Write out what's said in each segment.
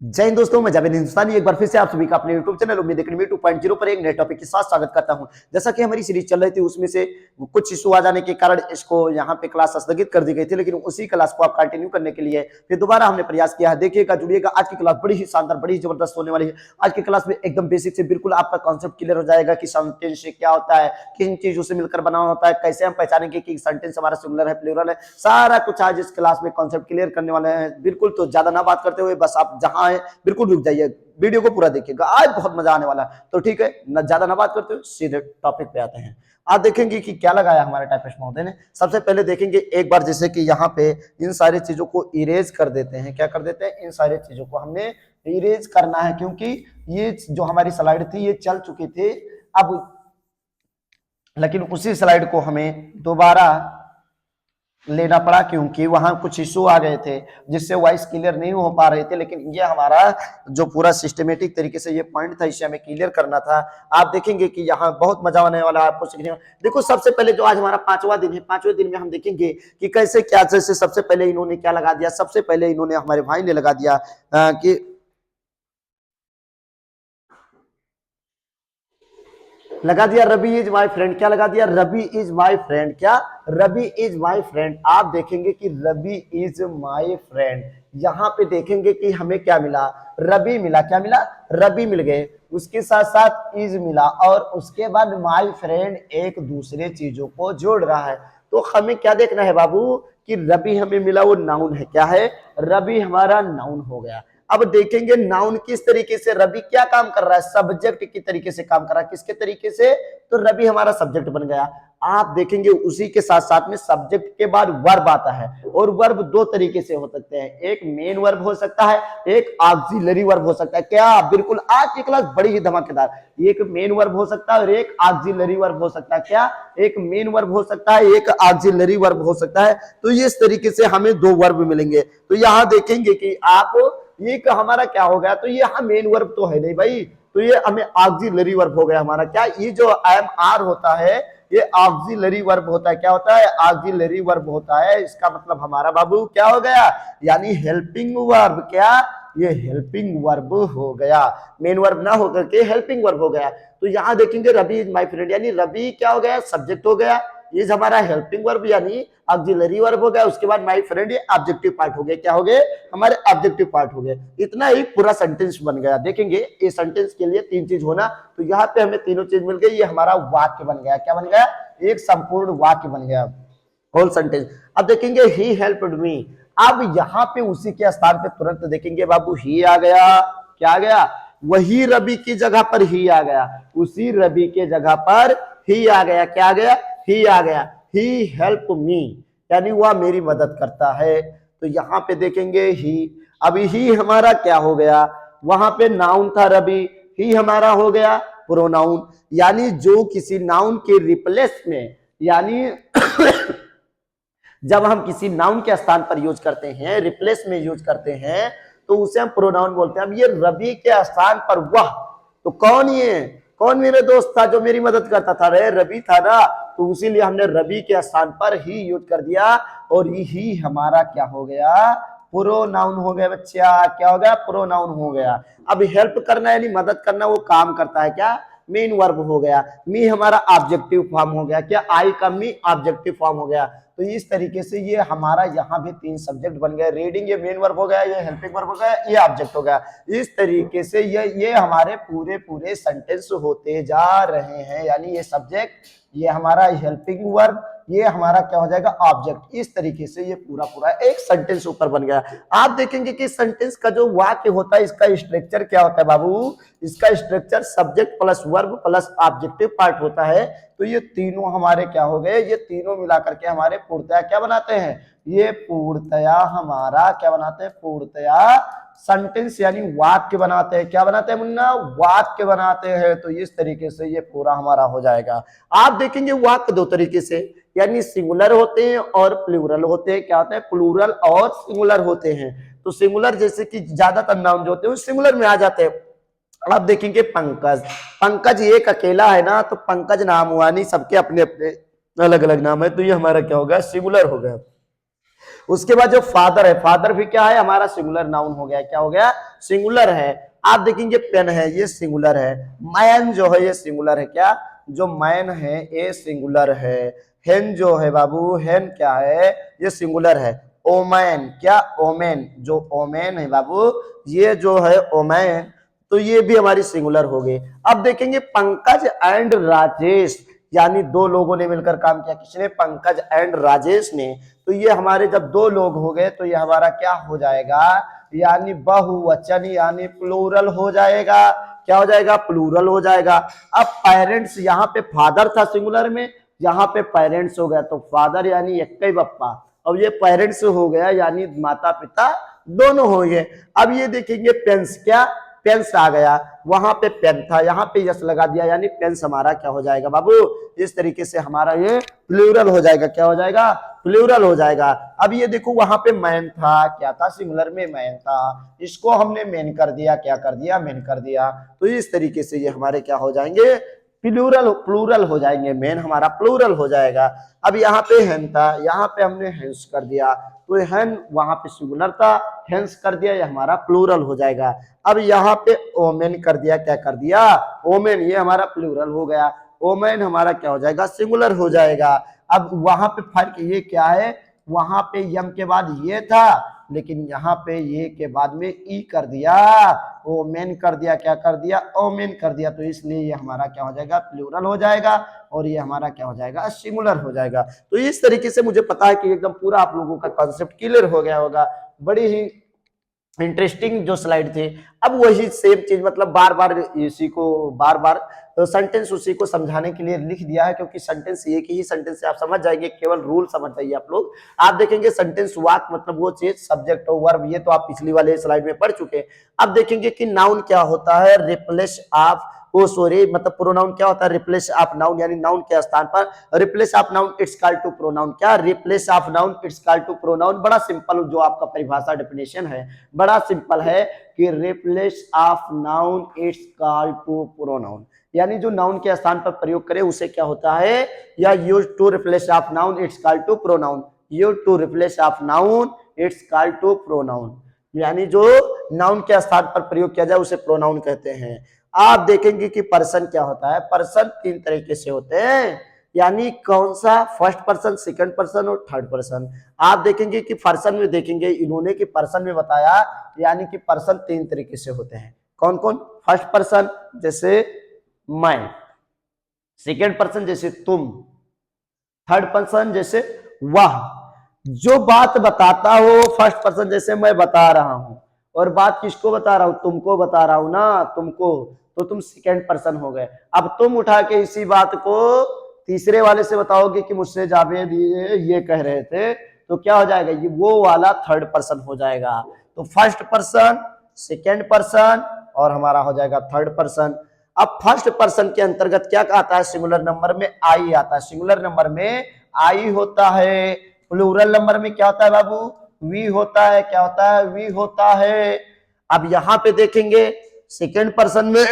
जय हिंद दोस्तों, मैं जावेद हिंदुस्तानी एक बार फिर से आप सभी का अपने YouTube चैनल उम्मीद एकेडमी 2.0 पर एक नए टॉपिक के साथ स्वागत करता हूं। जैसा कि हमारी सीरीज चल रही थी उसमें से कुछ इशू आ जाने के कारण इसको यहां पे क्लास स्थगित कर दी गई थी, लेकिन उसी क्लास को आप कंटिन्यू करने के लिए फिर दोबारा हमने प्रयास किया है। देखिएगा, जुड़िएगा, आज की क्लास बड़ी ही शानदार, बड़ी ही जबरदस्त होने वाली है। आज की क्लास में एकदम बेसिक से बिल्कुल आपका कॉन्सेप्ट क्लियर हो जाएगा कि सेंटेंस क्या होता है, किन चीजों से मिलकर बना होता है, कैसे हम पहचानेंगे कि सेंटेंस हमारा सिंगुलर है, प्लूरल है, सारा कुछ आज इस क्लास में कॉन्सेप्ट क्लियर करने वाले हैं। बिल्कुल, तो ज्यादा ना बात करते हुए बस आप जहां है बिल्कुल रुक जाइए, वीडियो को पूरा देखिएगा, आज बहुत मजा आने वाला है। तो ठीक है, न ज्यादा ना बात करते हुए सीधे टॉपिक पे आते हैं। आप देखेंगे कि क्या लगाया हमारे टाइपिस्ट महोदय ने। सबसे पहले देखेंगे एक बार, जैसे कि यहाँ पे इन सारी चीजों को इरेज कर देते हैं। क्या कर देते हैं? इन सारी चीजों को हमने इरेज करना है, क्योंकि ये जो हमारी स्लाइड थी ये चल चुकी थी अब, लेकिन उसी स्लाइड को हमें दोबारा लेना पड़ा क्योंकि वहां कुछ इशू आ गए थे जिससे वॉइस क्लियर नहीं हो पा रहे थे। लेकिन ये हमारा जो पूरा सिस्टमेटिक तरीके से ये पॉइंट था, इसे हमें क्लियर करना था। आप देखेंगे कि यहाँ बहुत मजा आने वाला है आपको सीखने में। देखो, सबसे पहले जो आज हमारा 5वां दिन है, 5वें दिन में हम देखेंगे कि कैसे क्या, जैसे सबसे पहले इन्होंने क्या लगा दिया। सबसे पहले इन्होंने, हमारे भाई ने लगा दिया कि लगा दिया रवि इज माई फ्रेंड। क्या लगा दिया? Ravi is my friend. क्या? Ravi is my friend. आप देखेंगे कि रवि इज माई फ्रेंड, यहां पे देखेंगे कि हमें क्या मिला? रवि मिला। क्या मिला? रवि मिल गए, उसके साथ साथ इज मिला, और उसके बाद माई फ्रेंड एक दूसरे चीजों को जोड़ रहा है। तो हमें क्या देखना है बाबू कि रवि हमें मिला, वो नाउन है। क्या है? रवि हमारा नाउन हो गया। अब देखेंगे नाउन किस तरीके से, रवि क्या काम कर रहा है? सब्जेक्ट की तरीके से काम कर रहा है। किसके तरीके से? तो रवि हमारा सब्जेक्ट बन गया। आप देखेंगे उसी के साथ साथ में सब्जेक्ट के बाद वर्ब आता है, और वर्ब दो तरीके से हो सकते हैं। एक मेन वर्ब हो सकता है, एक ऑक्सिलरी वर्ब हो सकता है। क्या? बिल्कुल, आज की क्लास बड़ी ही धमाकेदार। एक मेन वर्ब हो सकता है और एक ऑक्सिलरी वर्ब हो सकता है। क्या? एक मेन वर्ब हो सकता है, एक ऑक्सिलरी वर्ब हो सकता है। तो इस तरीके से हमें दो वर्ब मिलेंगे। तो यहां देखेंगे कि आप ये हमारा क्या हो गया? तो ये मेन वर्ब तो है नहीं भाई, तो ये हमें ऑक्सिलरी वर्ब हो गया हमारा। क्या? ये जो एम आर होता है ये ऑक्सिलरी वर्ब होता है। क्या होता है? ऑक्सिलरी वर्ब होता है। इसका मतलब हमारा बाबू क्या हो गया? यानी हेल्पिंग वर्ब। क्या? ये हेल्पिंग वर्ब हो गया, मेन वर्ब ना होकर के हेल्पिंग वर्ब हो गया। तो यहां देखेंगे रवि इज माई फ्रेंड, यानी रवि क्या हो गया? सब्जेक्ट हो गया। इज हमारा हेल्पिंग वर्ब यानी ऑक्सिलरी वर्ब हो गया। उसके बाद माई फ्रेंड ये ऑब्जेक्टिव पार्ट हो गया। क्या हो गए? हमारे ऑब्जेक्टिव पार्ट हो गए। इतना ही पूरा सेंटेंस बन गया। देखेंगे ये सेंटेंस के लिए तीन चीज होना, तो यहाँ पे हमें तीनों चीज मिल गई। ये हमारा वाक्य बन गया। क्या बन गया? एक संपूर्ण वाक्य बन गया, होल सेंटेंस। अब देखेंगे ही हेल्प्ड मी। अब यहाँ पे उसी के स्थान पे तुरंत देखेंगे बाबू ही आ गया। क्या आ गया? वही रवि की जगह पर ही आ गया, उसी रवि के जगह पर ही आ गया। क्या आ गया? ही आ गया। ही हेल्प मी, यानी वह मेरी मदद करता है। तो यहां पे देखेंगे ही, अभी ही हमारा क्या हो गया? वहां पे नाउन था रवि, ही हमारा हो गया प्रोनाउन। यानी जो किसी नाउन के रिप्लेस में, यानी जब हम किसी नाउन के स्थान पर यूज करते हैं, रिप्लेस में यूज करते हैं, तो उसे हम प्रोनाउन बोलते हैं। अब ये रवि के स्थान पर वह, तो कौन? ये कौन मेरे दोस्त था जो मेरी मदद करता था? रे रवि था ना, तो इसीलिए हमने रवि के स्थान पर ही यूज कर दिया, और ही हमारा क्या हो गया? प्रोनाउन हो गया बच्चा। क्या हो गया? प्रोनाउन हो गया। अब हेल्प करना यानी मदद करना, वो काम करता है। क्या? मेन वर्ब हो गया। मी हमारा ऑब्जेक्टिव फॉर्म हो गया। क्या? आई का मी ऑब्जेक्टिव फॉर्म हो गया। तो इस तरीके से ये हमारा यहाँ भी तीन सब्जेक्ट बन गए। रीडिंग ये मेन वर्ब हो गया, ये हेल्पिंग वर्ब हो गया, ये ऑब्जेक्ट हो गया। इस तरीके से ये हमारे पूरे पूरे सेंटेंस होते जा रहे हैं। यानी ये सब्जेक्ट, ये हमारा हेल्पिंग वर्ब, ये हमारा क्या हो जाएगा? ऑब्जेक्ट। इस तरीके से ये पूरा पूरा एक सेंटेंस ऊपर बन गया। आप देखेंगे कि सेंटेंस का जो वाक्य होता है, इसका स्ट्रक्चर क्या होता है बाबू? इसका structure subject plus verb plus objective part होता है। तो ये तीनों हमारे क्या हो गए? ये तीनों मिलाकर के हमारे पूर्णतया क्या बनाते हैं? ये पूर्णतया हमारा क्या बनाते हैं? पूर्णतया सेंटेंस यानी वाक्य बनाते हैं। क्या बनाते हैं मुन्ना? वाक्य बनाते हैं। तो इस तरीके से ये पूरा हमारा हो जाएगा। आप देखेंगे वाक्य दो तरीके से, यानी सिंगुलर होते हैं और प्लूरल होते हैं। क्या होते हैं? प्लूरल और सिंगुलर होते हैं। तो सिंगुलर जैसे कि ज्यादातर नाउन जो होते हैं सिंगुलर में आ जाते हैं। अब देखेंगे पंकज, पंकज एक अकेला है ना, तो पंकज नाम हुआ नहीं, सबके अपने अपने अलग अलग नाम है। तो ये हमारा क्या हो गया? सिंगुलर हो गया। उसके बाद जो फादर है, फादर भी क्या है हमारा सिंगुलर नाउन हो गया, क्या हो गया, सिंगुलर है। आप देखेंगे पेन है, ये सिंगुलर है। मैन जो है ये सिंगुलर है, क्या, जो मैन है ये सिंगुलर है। हेन जो है बाबू, हेन क्या है, ये सिंगुलर है। ओमैन, क्या, ओमेन, जो ओमेन है बाबू, ये जो है ओमैन, तो ये भी हमारी सिंगुलर हो गई। अब देखेंगे पंकज एंड राजेश, यानी दो लोगों ने मिलकर काम किया, किसने, पंकज एंड राजेश ने। तो ये हमारे जब दो लोग हो गए तो ये हमारा क्या हो जाएगा, यानी बहुवचन, यानी प्लूरल हो जाएगा। क्या हो जाएगा, प्लूरल हो जाएगा। अब पेरेंट्स, यहाँ पे फादर था सिंगुलर में, यहाँ पे पेरेंट्स हो गया, तो फादर यानी एक ही बप्पा। अब ये पेरेंट्स हो गया यानी माता पिता दोनों हो गए। अब ये देखेंगे पेंस, क्या, पेंस आ गया, वहां पे पेन था, यहाँ पे यस लगा दिया, यानी पेंस हमारा क्या हो जाएगा बाबू, इस तरीके से हमारा ये प्लूरल हो जाएगा। क्या हो जाएगा, प्लूरल हो जाएगा। अब ये देखो वहां पे मैन था, क्या था, सिंगुलर में मैन था, इसको हमने मेन कर दिया, क्या कर दिया, मेन कर दिया। तो इस तरीके से ये हमारे क्या हो जाएंगे, प्लूरल, प्लूरल हो जाएंगे, मेन हमारा प्लूरल हो जाएगा। अब यहाँ पे हेन था, यहाँ पे हमने हेंस कर दिया, तो हेन वहां पे सिंगुलर था, हेंस कर दिया, ये हमारा प्लूरल हो जाएगा। अब यहाँ पे ओमेन कर दिया, क्या कर दिया, ओमेन, ये हमारा प्लूरल हो गया। ओमेन हमारा क्या हो जाएगा, सिंगुलर हो जाएगा। अब वहां पे फर्क ये क्या है, वहां पे यम के बाद ये था, लेकिन यहाँ पे ये के बाद में ई कर दिया, ओमेन कर दिया, क्या कर दिया, ओमेन कर दिया, तो इसलिए ये हमारा क्या हो जाएगा, प्लूरल हो जाएगा, और ये हमारा क्या हो जाएगा, सिंगुलर हो जाएगा। तो इस तरीके से मुझे पता है कि एकदम पूरा आप लोगों का कॉन्सेप्ट क्लियर हो गया होगा। बड़ी ही इंटरेस्टिंग जो स्लाइड थे। अब वही सेम चीज, मतलब बार बार इसी को बार बार सेंटेंस उसी को समझाने के लिए लिख दिया है, क्योंकि सेंटेंस एक ही सेंटेंस से आप समझ जाएंगे, केवल रूल समझ जाइए आप लोग। आप देखेंगे सेंटेंस वाक मतलब वो चीज, सब्जेक्ट और वर्ब, ये तो आप पिछली वाले स्लाइड में पढ़ चुके हैं। अब देखेंगे कि नाउन क्या होता है, रिप्लेस ऑफ, ओ सॉरी, मतलब प्रोनाउन क्या होता है, रिप्लेस ऑफ नाउन, यानी नाउन के स्थान पर replace of noun it's called to pronoun. क्या, replace of noun it's called to pronoun. बड़ा सिंपल जो आपका परिभाषा डेफिनेशन है, बड़ा सिंपल है कि replace of noun it's called to pronoun, यानी जो नाउन के स्थान पर प्रयोग करे उसे क्या होता है, या use to replace of noun it's called to pronoun, use to replace of noun it's called to pronoun, यानी जो नाउन के स्थान पर प्रयोग किया जाए उसे प्रोनाउन कहते हैं। आप देखेंगे कि पर्सन क्या होता है, पर्सन तीन तरीके से होते हैं, यानी कौन सा, फर्स्ट पर्सन, सेकंड पर्सन और थर्ड पर्सन। आप देखेंगे कि पर्सन में देखेंगे इन्होंने कि पर्सन में बताया, यानी कि पर्सन तीन तरीके से होते हैं। कौन कौन, फर्स्ट पर्सन जैसे मैं, सेकंड पर्सन जैसे तुम, थर्ड पर्सन जैसे वह। जो बात बताता हो फर्स्ट पर्सन जैसे मैं बता रहा हूं, और बात किसको बता रहा हूं, तुमको बता रहा हूं ना, तुमको, तो तुम सेकंड पर्सन हो गए। अब तुम उठा के इसी बात को तीसरे वाले से बताओगे कि मुझसे जावेद ये कह रहे थे, तो क्या हो जाएगा, ये वो वाला थर्ड पर्सन हो जाएगा। तो फर्स्ट पर्सन, सेकंड पर्सन और हमारा हो जाएगा थर्ड पर्सन। अब फर्स्ट पर्सन के अंतर्गत क्या आता है, सिंगुलर नंबर में आई आता है, सिंगुलर नंबर में आई होता है। प्लूरल नंबर में क्या होता है बाबू, वी होता है, क्या होता है, वी होता है। अब यहां पे देखेंगे सेकंड पर्सन में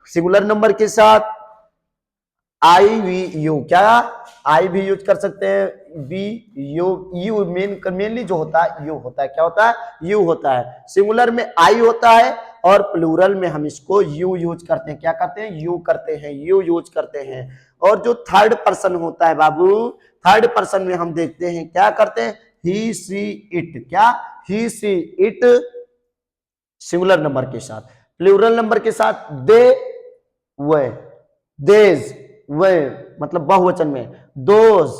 सिंगुलर नंबर के साथ आई वी यू, क्या आई भी यूज कर सकते हैं, वी यू, यू मेनली जो होता है यू होता है, क्या होता है, यू होता है। सिंगुलर में आई होता है और प्लूरल में हम इसको यू यूज करते हैं, क्या करते हैं, यू करते हैं, यू यूज करते हैं। और जो थर्ड पर्सन होता है बाबू, थर्ड पर्सन में हम देखते हैं क्या करते हैं, ही सी इट, क्या, ही सी इट सिंगुलर नंबर के साथ, प्लूरल नंबर के साथ दे वे, देज वे, मतलब बहुवचन में दोज,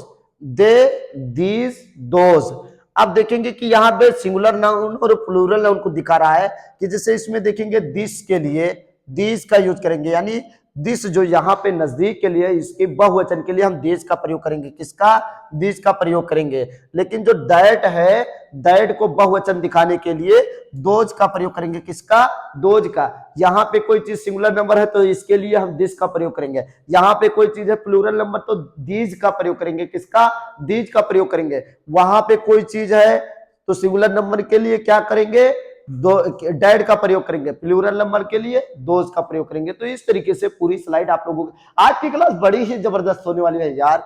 दे दीज दोज। अब देखेंगे कि यहाँ पे सिंगुलर नाउन और प्लूरल नाउन को दिखा रहा है कि जैसे इसमें देखेंगे दिस के लिए दिस का यूज करेंगे, यानी दिस जो यहाँ पे नजदीक के लिए, इसके बहुवचन के लिए हम दिस का प्रयोग करेंगे, किसका, दिस का प्रयोग करेंगे। लेकिन जो दैट है, दैट को बहुवचन दिखाने के लिए दोज का प्रयोग करेंगे, किसका, दोज का। यहाँ पे कोई चीज सिंगुलर नंबर है तो इसके लिए हम दिस का प्रयोग करेंगे, यहाँ पे कोई चीज है प्लूरल नंबर तो दीज का प्रयोग करेंगे, किसका, दीज का प्रयोग करेंगे। वहां पे कोई चीज है तो सिंगुलर नंबर के लिए क्या करेंगे, दो डैड का प्रयोग करेंगे, प्लूरल नंबर के लिए दोज का प्रयोग करेंगे। तो इस तरीके से पूरी स्लाइड आप लोगों को, आज की क्लास बड़ी ही जबरदस्त होने वाली है यार।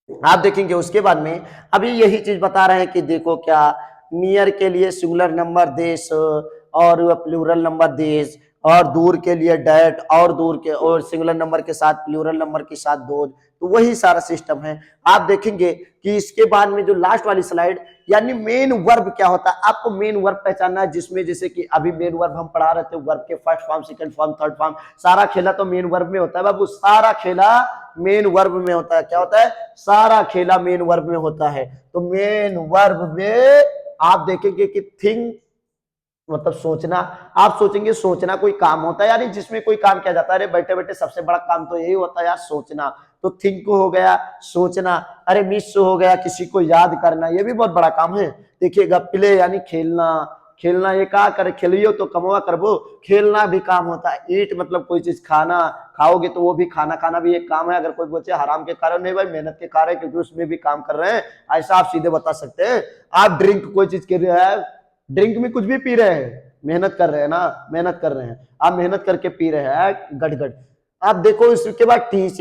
आप देखेंगे उसके बाद में अभी यही चीज बता रहे हैं कि देखो क्या नियर के लिए सिंगुलर नंबर देश और प्लूरल नंबर देश, और दूर के लिए डेट, और दूर के और सिंगुलर नंबर के साथ प्लूरल नंबर के साथ दो, तो वही सारा सिस्टम है। आप देखेंगे कि इसके बाद में जो लास्ट वाली स्लाइड, यानी मेन वर्ब क्या होता है, आपको मेन वर्ब पहचानना है, जिसमें जैसे कि अभी मेन वर्ब हम पढ़ा रहे थे, वर्ब के first form, second form, third form, सारा खेला तो मेन वर्ब में होता है बाबू, सारा खेला मेन वर्ब में होता है। क्या होता है? सारा खेला मेन वर्ब में होता है। तो मेन वर्ब में आप देखेंगे कि थिंक मतलब सोचना, आप सोचेंगे सोचना कोई काम होता है, यानी जिसमें कोई काम किया जाता है। अरे बैठे बैठे सबसे बड़ा काम तो यही होता है यार, सोचना। तो थिंक हो गया सोचना, अरे मिस हो गया किसी को याद करना, ये भी बहुत बड़ा काम है। देखिएगा प्ले यानी खेलना, खेलना ये क्या करे, खेलियो तो कमवा करबो, खेलना भी काम होता है। ईट मतलब कोई चीज खाना, खाओगे तो वो भी खाना, खाना भी एक काम है। अगर कोई बोलते हराम के कारण नहीं भाई, मेहनत के कारण, क्योंकि उसमें भी काम कर रहे हैं, ऐसा आप सीधे बता सकते हैं। आप ड्रिंक कोई चीज कर रहे हैं, ड्रिंक में कुछ भी पी रहे हैं, मेहनत कर रहे हैं ना, मेहनत कर रहे हैं, आप मेहनत करके पी रहे हैं गट। आप देखो इसके बाद टीच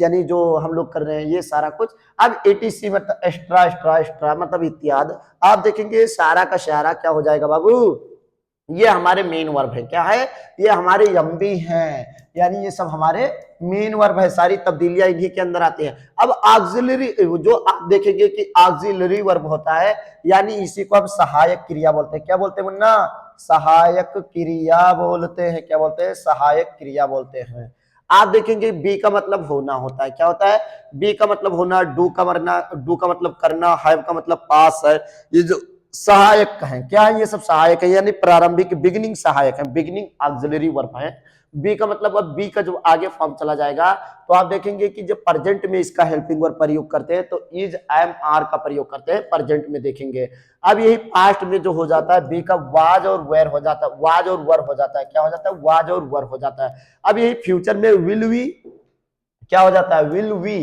यानी जो हम लोग कर रहे हैं ये सारा कुछ। अब एटीसी मतलब एक्स्ट्रा एक्स्ट्रा एक्स्ट्रा मतलब इत्यादि। आप देखेंगे सारा का सारा क्या हो जाएगा बाबू, ये हमारे मेन वर्ब है। क्या है? ये हमारे यम्बी हैं, यानी ये सब हमारे मेन वर्ब है, सारी तब्दीलियां इन्हीं के अंदर आती हैं। अब ऑक्सिलरी, जो आप देखेंगे कि ऑक्सिलरी वर्ब होता है, यानी इसी को हम सहायक क्रिया बोलते हैं। क्या बोलते हैं मुन्ना? सहायक क्रिया बोलते हैं। क्या बोलते हैं? सहायक क्रिया बोलते हैं। आप देखेंगे बी का मतलब होना होता है। क्या होता है? बी का मतलब होना, डू का मरना, डू का मतलब करना, हैव का मतलब पास है। ये जो सहायक है, क्या है? ये सब सहायक है, यानी प्रारंभिक बिगिनिंग सहायक है, बिगिनिंग ऑक्सिलरी वर्ब है। बी का मतलब, अब बी का जो आगे फॉर्म चला जाएगा तो आप देखेंगे कि जब प्रेजेंट में इसका हेल्पिंग वर्ब प्रयोग करते हैं तो इज, एम, आर का प्रयोग करते हैं प्रेजेंट में, देखेंगे। अब यही पास्ट में जो हो जाता है बी का वाज और वेर हो जाता है, वाज और वर हो जाता है। क्या हो जाता है? वाज और वर हो जाता है। अब यही फ्यूचर में विल वी क्या हो जाता है? Will we,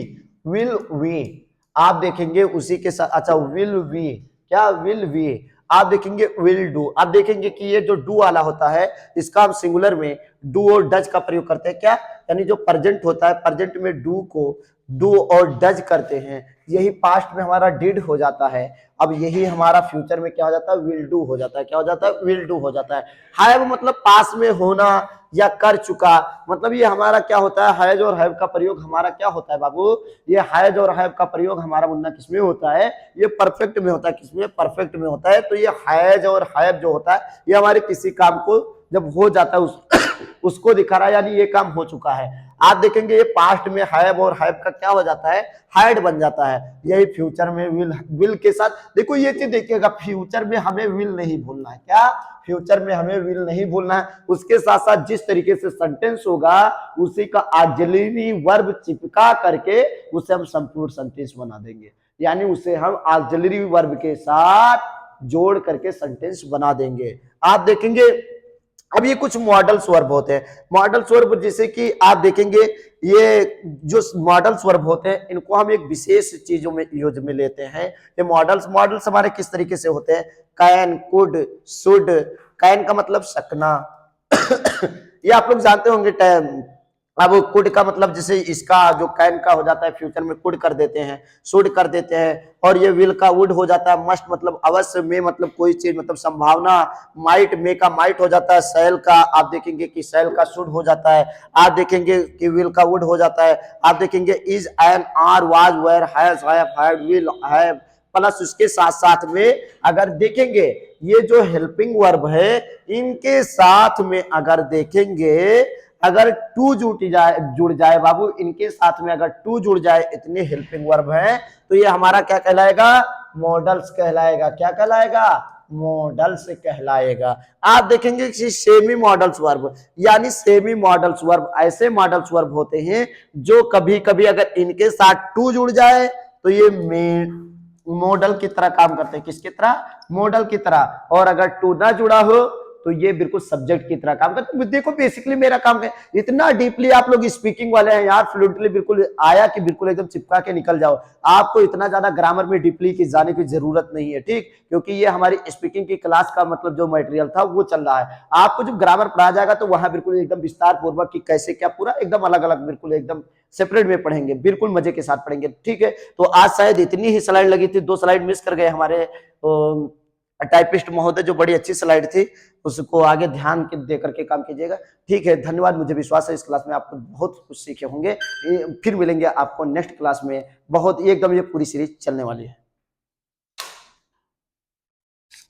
will we. आप देखेंगे उसी के साथ, अच्छा विल वी, क्या? Will we. आप देखेंगे विल डू। आप देखेंगे कि ये जो डू वाला होता है इसका हम सिंगुलर में डू और डज का प्रयोग करते हैं। क्या? यानी जो प्रेजेंट होता है, प्रेजेंट में डू को डू और डज करते हैं, यही पास्ट में हमारा डिड हो जाता है। अब यही हमारा फ्यूचर में क्या हो जाता है? विल डू हो जाता है। क्या हो जाता है? विल डू हो जाता है। हैव मतलब पास में होना या कर चुका, मतलब ये हमारा क्या होता है? हैज और हैव का प्रयोग हमारा क्या होता है बाबू? ये हैज और हैव का प्रयोग हमारा मुन्ना किसमें होता है? ये परफेक्ट में होता है। किसमें? परफेक्ट में होता है। तो ये हैज और हैव जो होता है ये हमारे किसी काम को जब हो जाता है उसको दिखा रहा है, यानी ये काम हो चुका है। आप देखेंगे ये पास्ट में हैव और हैव का क्या हो जाता है? हैड बन जाता है। यही फ्यूचर में विल, विल के साथ देखो ये चीज देखिएगा, फ्यूचर में हमें विल नहीं भूलना है। क्या? फ्यूचर में हमें विल नहीं भूलना है। उसके साथ साथ जिस तरीके से सेंटेंस होगा उसी का ऑक्सिलरी वर्ब चिपका करके उसे हम संपूर्ण सेंटेंस बना देंगे, यानी उसे हम ऑक्सिलरी वर्ब के साथ जोड़ करके सेंटेंस बना देंगे। आप देखेंगे अब ये कुछ मॉडल्स वर्ब होते हैं। मॉडल्स वर्ब जैसे कि आप देखेंगे ये जो मॉडल्स वर्ब होते हैं इनको हम एक विशेष चीजों में यूज में लेते हैं। ये मॉडल्स हमारे किस तरीके से होते हैं? Can, could, should. कैन का मतलब सकना ये आप लोग जानते होंगे। अब कुड का मतलब जैसे इसका जो कैन का हो जाता है फ्यूचर में कुड कर देते हैं, शुड कर देते हैं। और ये विल का वुड हो जाता है। मस्ट मतलब अवश्य, में मतलब कोई चीज मतलब संभावना, माइट, में का माइट हो जाता है। सेल का आप देखेंगे कि सेल का शुड हो जाता है। आप देखेंगे कि विल का वुड हो जाता है। आप देखेंगे is, am, are, was, were, has, have, had, will, have, plus उसके साथ साथ में अगर देखेंगे ये जो हेल्पिंग वर्ब है इनके साथ में अगर देखेंगे, अगर टू जुड़ जाए बाबू, इनके साथ में अगर टू जुड़ जाए, इतने हेल्पिंग वर्ब हैं, तो ये हमारा क्या कहलाएगा? मॉडल्स कहलाएगा। क्या कहलाएगा? मॉडल्स कहलाएगा। आप देखेंगे कि सेमी मॉडल्स वर्ब, यानी सेमी मॉडल्स वर्ब ऐसे मॉडल्स वर्ब होते हैं जो कभी कभी अगर इनके साथ टू जुड़ जाए तो ये मॉडल की तरह काम करते हैं। किसकी तरह? मॉडल की तरह। और अगर टू ना जुड़ा हो तो ये बिल्कुल सब्जेक्ट की तरह काम करता है। देखो बेसिकली मेरा काम है, इतना डीपली आप लोग स्पीकिंग वाले हैं यार, फ्लुएंटली बिल्कुल आया कि बिल्कुल एकदम चिपका के निकल जाओ। आपको इतना ज्यादा ग्रामर में डीपली की जाने की जरूरत नहीं है, ठीक, क्योंकि ये हमारी स्पीकिंग की क्लास का मतलब जो मटेरियल था वो चल रहा है। आपको जब ग्रामर पढ़ाया जाएगा तो वहां बिल्कुल एकदम विस्तार पूर्वक कि कैसे क्या, पूरा एकदम अलग अलग बिल्कुल एकदम सेपरेट में पढ़ेंगे, बिल्कुल मजे के साथ पढ़ेंगे, ठीक है। तो आज शायद इतनी ही स्लाइड लगी थी, 2 स्लाइड मिस कर गए हमारे टाइपिस्ट महोदय, जो बड़ी अच्छी स्लाइड थी, उसको आगे ध्यान दे करके काम कीजिएगा, ठीक है। धन्यवाद, मुझे विश्वास है इस क्लास में आपको बहुत कुछ सीखे होंगे। फिर मिलेंगे आपको नेक्स्ट क्लास में, बहुत एकदम ये पूरी सीरीज चलने वाली है।